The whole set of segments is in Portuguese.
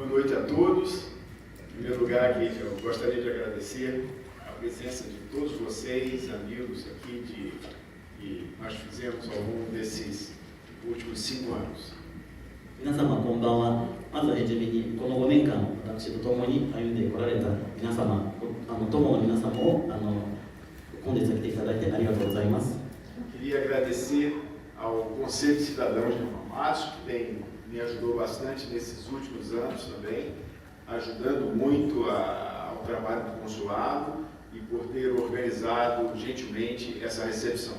Boa noite a todos. Em primeiro lugar, aqui, eu gostaria de agradecer a presença de todos vocês, amigos aqui, que nós fizemos ao longo desses últimos 5 anos. 皆様こんばんは。まずはじめにこの5年間私と共に歩んでこられた皆様、友の皆様を本日は来ていただいてありがとうございます。 Queria agradecer ao Conselho de Cidadãos de Hamamatsu, que me ajudou bastante nesses últimos anos também, ajudando muito ao trabalho do consulado e por ter organizado gentilmente essa recepção.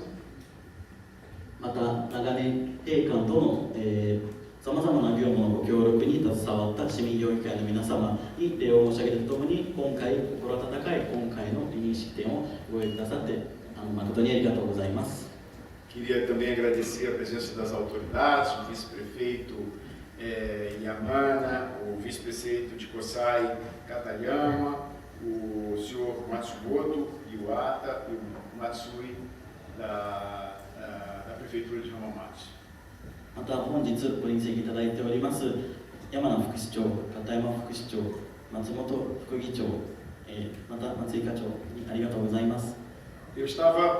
また長年閉館とのさまざまな業務のご協力に携わった市民協議会の皆様に礼を申し上げるとともに、今回心温かい今回の離任式典をご用意くださって誠にありがとうございます。 Queria também agradecer a presença das autoridades, o vice-prefeito Yamana, o vice-prefeito de Kosai Katayama, o senhor Matsumoto Iwata e o Matsui da prefeitura de Hamamatsu. また本日ご臨席いただいております山名副市長、片山副市長、松本副議長、また松井課長にありがとうございます。 Eu estava,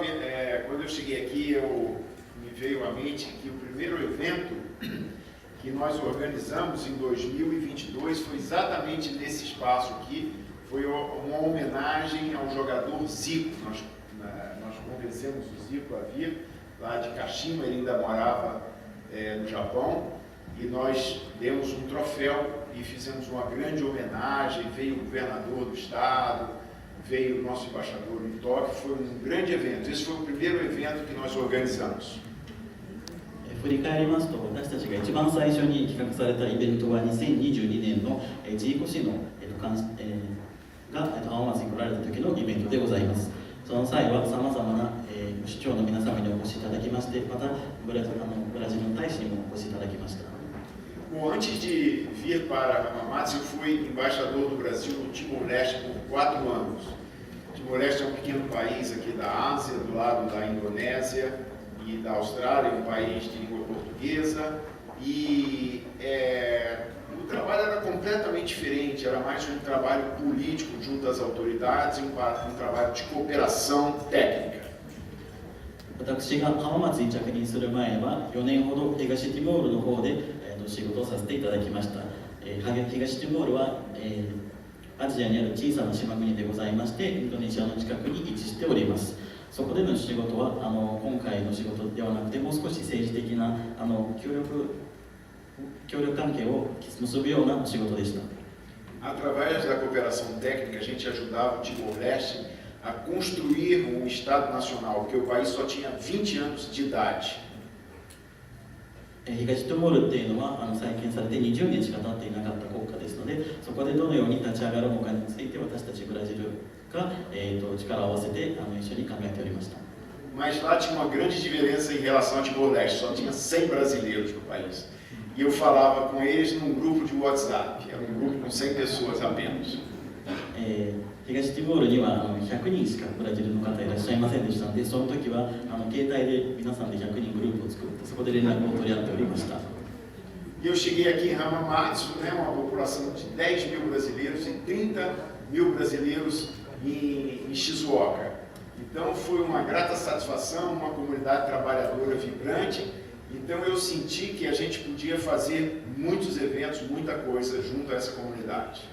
quando eu cheguei aqui, me veio à mente que o primeiro evento que nós organizamos em 2022 foi exatamente nesse espaço aqui, foi uma homenagem ao jogador Zico. Nós convencemos o Zico a vir lá de Kashima, ele ainda morava no Japão, e nós demos um troféu e fizemos uma grande homenagem. Veio o governador do estado, veio o nosso embaixador em Tóquio, foi um grande evento. Esse foi o primeiro evento que nós organizamos. 振り返りますと、私たちが一番最初に企画されたイベントは2022年のジーコ市のが浜松に来られた時のイベントでございます。その際はさまざまな市長の皆様にお越しいただきまして、またブラジルの大使にもお越しいただきました。 Bom, antes de vir para Hamamatsu, eu fui embaixador do Brasil no Timor-Leste por 4 anos. Timor-Leste é um pequeno país aqui da Ásia, do lado da Indonésia e da Austrália, um país de língua portuguesa, e o trabalho era completamente diferente, era mais um trabalho político junto às autoridades e um trabalho de cooperação técnica. 私が浜松に着任する前は4年ほど東ティモールの方で仕事をさせていただきました。東ティモールはアジアにある小さな島国でございまして、インドネシアの近くに位置しております。そこでの仕事は今回の仕事ではなくて、もう少し政治的な協力関係を結ぶような仕事でした。 Através da cooperação técnica, a gente ajudava o Timor-Leste a construir um Estado nacional, porque o país só tinha 20 anos de idade. 東ティモールっていうのは再建されて20年しか経っていなかった国家ですので、そこでどのように立ち上がるのかについて私たちブラジルが力を合わせて一緒に考えておりました。 Mas lá tinha uma grande diferença em relação ao Timor-Leste, só tinha 100 brasileiros no país. E eu falava com eles num grupo de WhatsApp, era um grupo com 100 pessoas apenas. 東ティモールには100人しかブラジルの方いらっしゃいませんでしたので、その時は携帯で皆さんで100人グループを作って、そこで連絡を取り合っておりました。 E eu cheguei aqui em Hamamatsu, uma população de 10 mil brasileiros e 30 mil brasileiros em Shizuoka. Então foi uma grata satisfação, uma comunidade trabalhadora vibrante. Então eu senti que a gente podia fazer muitos eventos, muita coisa junto a essa comunidade.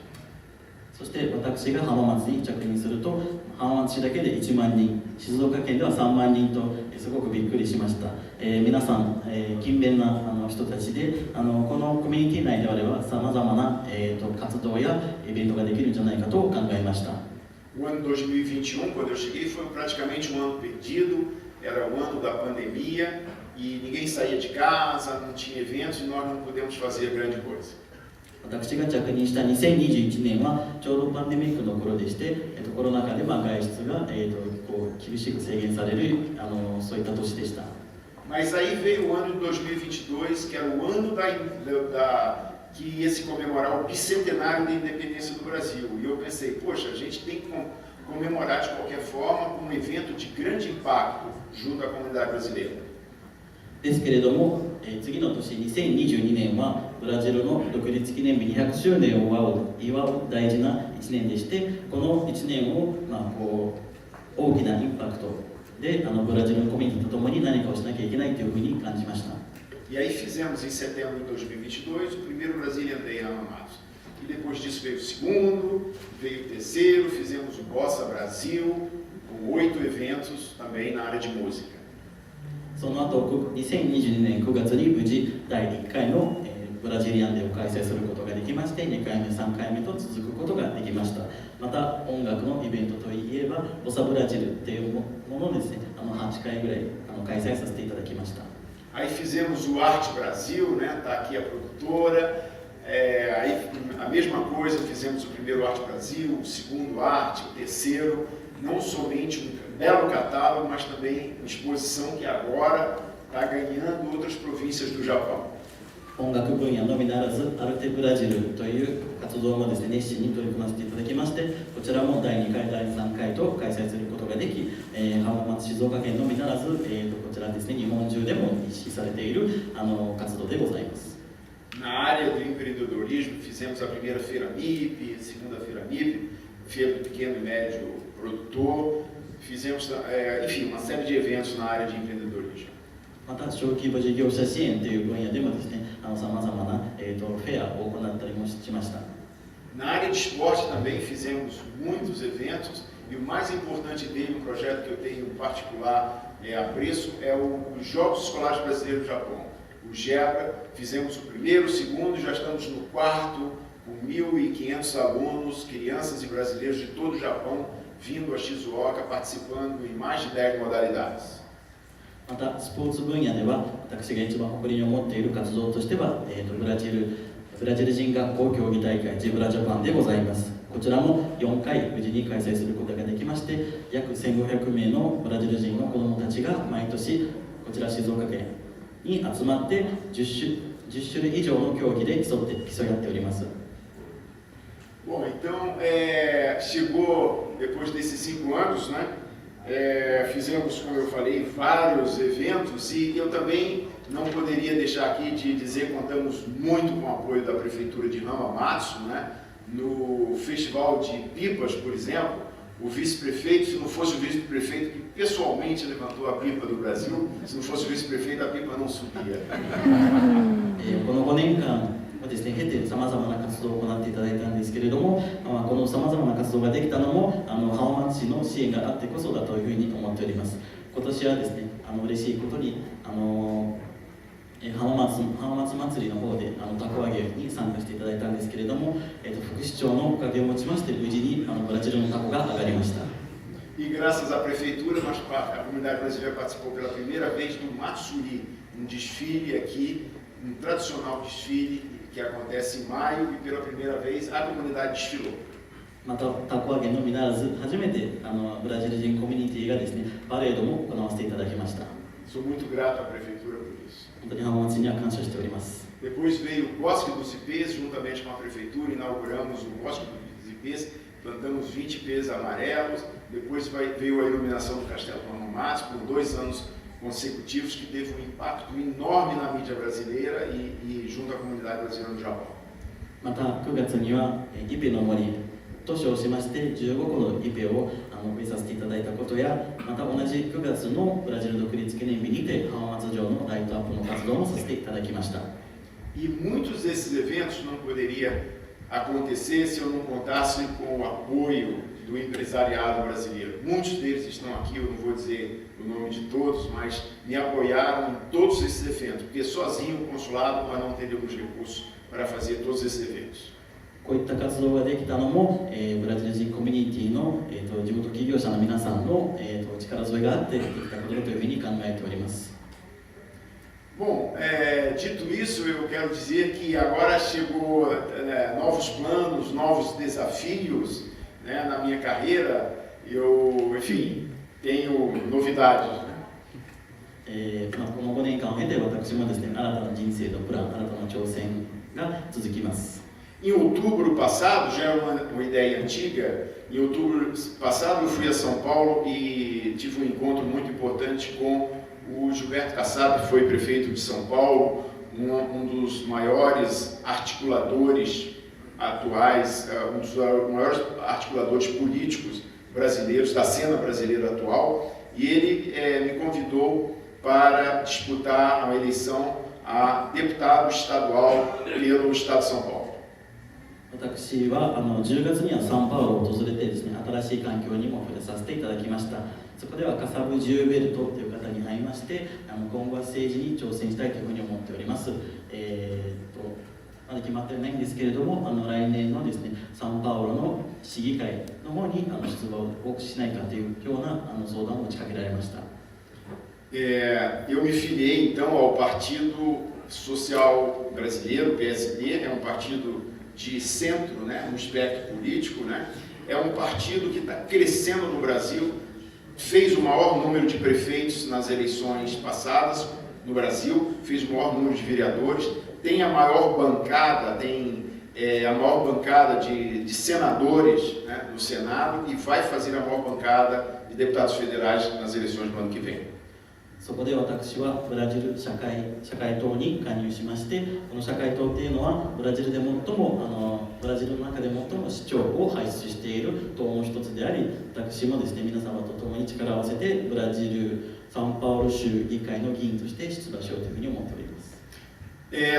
そして私が浜松に着任すると、浜松市だけで1万人、静岡県では3万人とすごくびっくりしました。皆さん、勤勉な人たちで、このコミュニティ内であればさまざまな活動やイベントができるんじゃないかと考えました。 O ano 2021, quando eu cheguei, foi praticamente um ano perdido, era o ano da pandemia e ninguém saía de casa, não tinha eventos e nós não pudemos fazer grande coisa. 私が着任した2021年はちょうどパンデミックの頃でして、コロナ禍で外出が厳しく制限されるそういった年でした。 Mas aí veio o ano de 2022, que era o ano que ia se comemorar o bicentenário da independência do Brasil. E eu pensei, poxa, a gente tem que comemorar de qualquer forma com um evento de grande impacto junto à comunidade brasileira. ですけれども、次の年2022年はブラジルの独立記念日200周年を祝う大事な1年でして、この1年を、大きなインパクトでブラジルのコミュニティとともに何かをしなきゃいけないというふうに感じました。E aí fizemos em setembro de 2022 o primeiro Brazilian Day Hamamatsu. E depois disso veio o segundo, veio o terceiro, fizemos o Bossa Brasil, com 8 eventos também na área de música. その後、2022年9月に無事第1回のブラジリアンデーを開催することができまして、2回目、3回目と続くことができました。また音楽のイベントといえば、ボサブラジルっていうものをですね、8回ぐらい開催させていただきました。Aí fizemos o Arte Brasil, né? Tá aqui a produtora. Aí a mesma coisa, fizemos o primeiro Arte Brasil, o segundo Arte, o terceiro. Não somente um belo catálogo, mas também uma exposição que agora está ganhando outras províncias do Japão. 音楽分野のみならず、アルテブラジルという活動もですね、熱心に取り組ませていただきまして、こちらも第2回、第3回と開催することができ、浜松、静岡県のみならず、こちらですね、日本中でも意識されている活動でございます。Na área do empreendedorismo, fizemos a primeira feira MIP, segunda feira MIP, feira do pequeno e médio produtor, fizemos, enfim, uma série de eventos na área de empreendedorismo. また小規模事業者支援という分野でもですね、さまざまなフェアを行ったりもしました。Na área de esporte também fizemos muitos eventos e o mais importante dele, um projeto que eu tenho em particular apreço, é os Jogos Escolares Brasileiros do Japão. O GEBRA, fizemos o primeiro, o segundo, já estamos no quarto, com 1.500 alunos, crianças e brasileiros de todo o Japão, vindo a Shizuoka, participando em mais de 10 modalidades. またスポーツ分野では、私が一番誇りに思っている活動としては、ブラジル人学校競技大会ジブラジャパンでございます。こちらも4回無事に開催することができまして、約1500名のブラジル人の子どもたちが毎年こちら静岡県に集まって10種類以上の競技で競い合っております。Bom, então chegou depois desses 5 anos, né? Fizemos, como eu falei, vários eventos e eu também não poderia deixar aqui de dizer que contamos muito com o apoio da Prefeitura de Hamamatsu, né? No Festival de Pipas, por exemplo, o vice-prefeito, se não fosse o vice-prefeito que pessoalmente levantou a pipa do Brasil, se não fosse o vice-prefeito a pipa não subia. この5年間ですね、経てさまざまな活動を行っていただいたんですけれども、このさまざまな活動ができたのも浜松市の支援があってこそだというふうに思っております。今年はですね、嬉しいことに浜松祭りの方でたこ揚げに参加していただいたんですけれども、副市長のおかげをもちまして無事にブラジルのタコが上がりました。E graças à prefeitura, a comunidade brasileira participou pela primeira vez do Matsuri, desfile aqui, tradicional desfile que acontece em maio e pela primeira vez a comunidade desfilou. またたこ揚げのみならず初めてブラジル人コミュニティがですね、パレードも行わせていただきました。Sou muito grato à prefeitura por isso. 本当に浜松には感謝しております。Depois veio o Bosque dos Ipês, juntamente com a prefeitura, inauguramos o Bosque dos Ipês, plantamos 20 ipês amarelos. Depois veio a iluminação do Castelo Hamamatsu por 2 anos consecutivos, que teve um impacto enorme na mídia brasileira e junto à comunidade brasileira no Japão. また9月にはイペの森と称しまして15個のイペを植えさせていただいたことや、また同じ9月のブラジル独立記念日にて浜松城のライトアップの活動もさせていただきました。E muitos desses eventos não poderia acontecer se eu não contasse com o apoio do empresariado brasileiro. Muitos deles estão aqui, eu não vou dizer o nome de todos, mas me apoiaram em todos esses eventos, porque sozinho o consulado nós não teríamos recursos para fazer todos esses eventos. こういった活動ができたのも、ブラジル人コミュニティの、地元企業者の皆さんの、力添えがあってできたことだというふうに考えております。Bom, dito isso, eu quero dizer que agora chegou novos planos, novos desafios, né, na minha carreira. Eu, enfim, tenho novidades. Né? この5年間を経て私もですね、新たな人生のプラン、新たな挑戦が続きます。Em outubro passado, já é uma ideia antiga, em outubro passado eu fui a São Paulo e tive um encontro muito importante com o Gilberto Kassab, que foi prefeito de São Paulo, um dos maiores articuladores atuais, um dos maiores articuladores políticos brasileiros, da cena brasileira atual, e ele me convidou para disputar uma eleição a deputado estadual pelo Estado de São Paulo. 私は10月にはサンパウロを訪れてですね、新しい環境にも触れさせていただきました。そこではカサブ・ジューベルトという方に会いまして、今後は政治に挑戦したいというふうに思っております。まだ決まってないんですけれども、来年のですね、サンパウロの市議会の方に出馬をしないかというような相談を持ちかけられました。Eu me filiei então ao Partido Social Brasileiro, PSD, é um partido de centro, né, no espectro político, né, é um partido que está crescendo no Brasil, fez o maior número de prefeitos nas eleições passadas no Brasil, fez o maior número de vereadores, tem a maior bancada, a maior bancada de senadores, né, no Senado, e vai fazer a maior bancada de deputados federais nas eleições do ano que vem. そこで私はブラジル社会党に加入しまして、この社会党というのはブラジルの中で最も市長を輩出している党の一つであり、私もですね、皆様と共に力を合わせてブラジルサンパウロ州議会の議員として出馬しようというふうに思っております。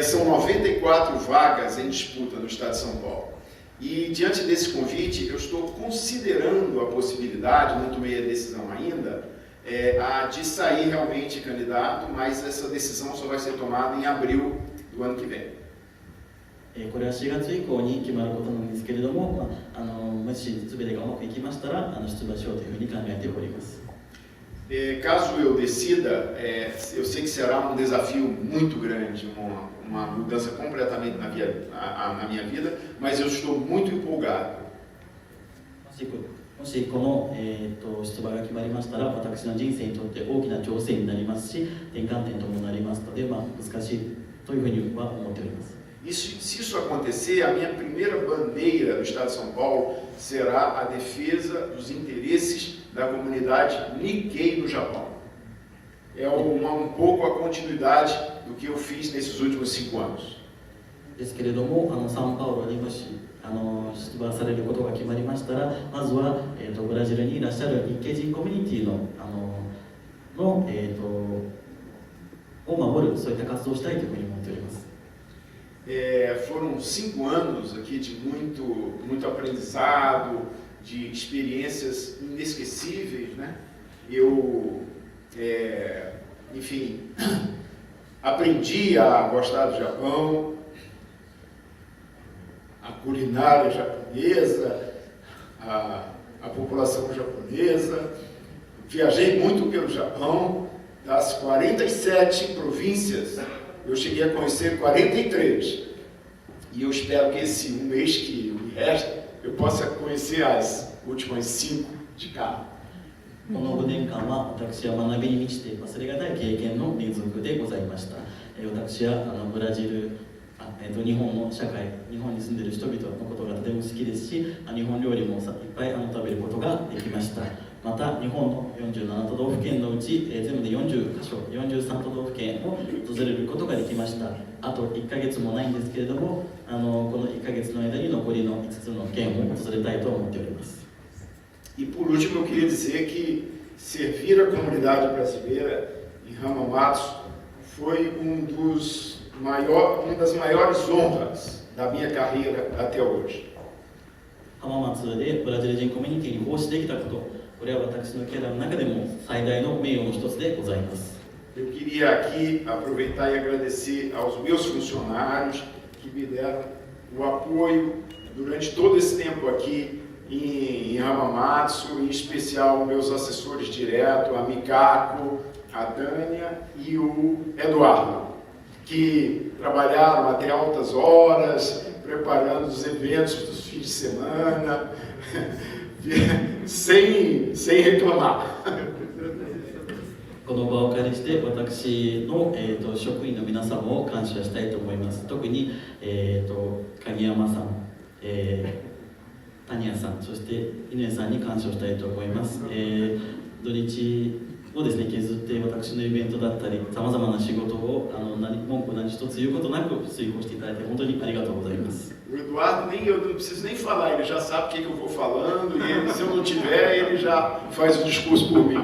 São 94 vagas em disputa no estado de São Paulo. E diante desse convite, eu estou considerando a possibilidade, não tomei a decisão ainda, de sair realmente candidato, mas essa decisão só vai ser tomada em abril do ano que vem. これは4月以降に決まることなんですけれども、もし全てがうまくいきましたら出馬しようというふうに考えております。Caso eu decida, eu sei que será um desafio muito grande, uma mudança completamente na minha vida, mas eu estou muito empolgado. もしこの、出馬が決まりましたら、私の人生にとって大きな挑戦になりますし、転換点ともなりますので、難しいというふうには思っております。Se isso acontecer, a minha primeira bandeira do Estado de São Paulo será a defesa dos interesses da comunidade Nikkei no Japão. É um pouco a continuidade do que eu fiz nesses últimos 5 anos. ですけれども、サンパウロにもし出馬されることが決まりましたら、まずは、ブラジルにいらっしゃる日系人コミュニティを守る、そういった活動をしたいというふうに思っております。Foram 5 anos aqui de muito aprendizado, de experiências inesquecíveis, né? Eu, enfim, aprendi a gostar do Japão, a culinária japonesa, a população japonesa. Viajei muito pelo Japão, das 47 províncias, eu cheguei a conhecer 43. E eu espero que esse mês que me resta, eu possa conhecer as últimas 5 de carro. この5年間は私は学びに満ちて忘れがたい経験の連続でございました。私はブラジル、日本の社会、日本に住んでいる人々のことがとても好きですし、日本料理もいっぱい食べることができました。また日本の47都道府県のうち全部で40カ所、43都道府県を訪れることができました。あと1ヶ月もないんですけれども、この1ヶ月の間に残りの5つの県を訪れたいと思っております。E por último, eu queria dizer que servir a comunidade brasileira em Hamamatsu foi uma das maiores honras da minha carreira até hoje. 浜松でブラジル人コミュニティに奉仕できたこと、これは私のキャリアの中でも最大の名誉の一つでございます。Eu queria aqui aproveitar e agradecer aos meus funcionários que me deram o apoio durante todo esse tempo aqui em Hamamatsu, em especial meus assessores diretos, a Mikako, a Tânia e o Eduardo, que trabalharam até altas horas, preparando os eventos dos fins de semana, sem reclamar. この場をお借りして私の、職員の皆様を感謝したいと思います。特に、鍵山さん、谷谷さん、そして井上さんに感謝したいと思います。土日をですね、削って私のイベントだったり、さまざまな仕事を文句何一つ言うことなく遂行していただいて本当にありがとうございます。O Eduardo, eu não preciso nem falar, ele já sabe o que eu vou falando e ele, se eu não tiver, ele já faz o discurso por mim.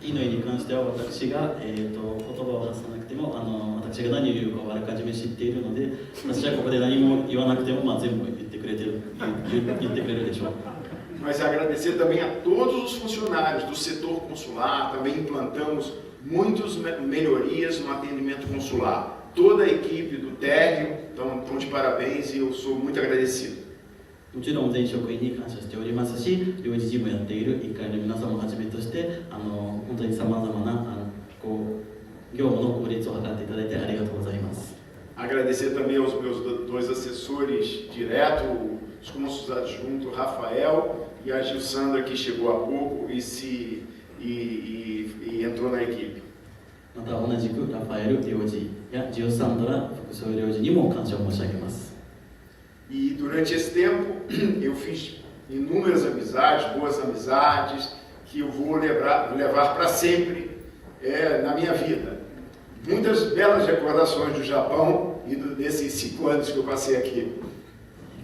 乾に関しては私が、言葉を発さなくても私が何を言うかをあらかじめ知っているので、私はここで何も言わなくても、全部言ってくれるでしょう。Mas agradecer também a todos os funcionários do setor consular, também implantamos muitas melhorias no atendimento consular. Toda a equipe do térreo estão de parabéns e eu sou muito agradecido. もちろん全職員に感謝しておりますし、領事事務をやっている1階の皆様をはじめとして、本当にさまざまな業務の効率を図っていただいてありがとうございます。Agradecer também aos meus dois assessores direto, os cônsules adjuntos, Rafael e a Gilsandra, que chegou há pouco e entrou na equipe. また同じくラファエル領事やジオサンドラ副総領事にも感謝を申し上げます。E durante esse tempo eu fiz inúmeras amizades, boas amizades, que eu vou levar para sempre na minha vida. Muitas belas recordações do Japão e desses 5 anos que eu passei aqui.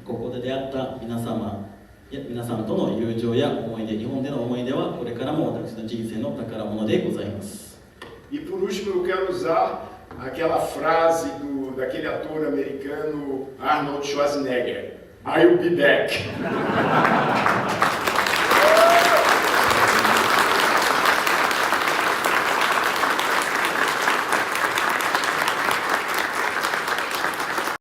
ここで出会った皆さんとの友情や思い出、日本での思い出はこれからも私の人生の宝物でございます。E por último eu quero usar aquela frase daquele ator americano Arnold Schwarzenegger, I'll be back.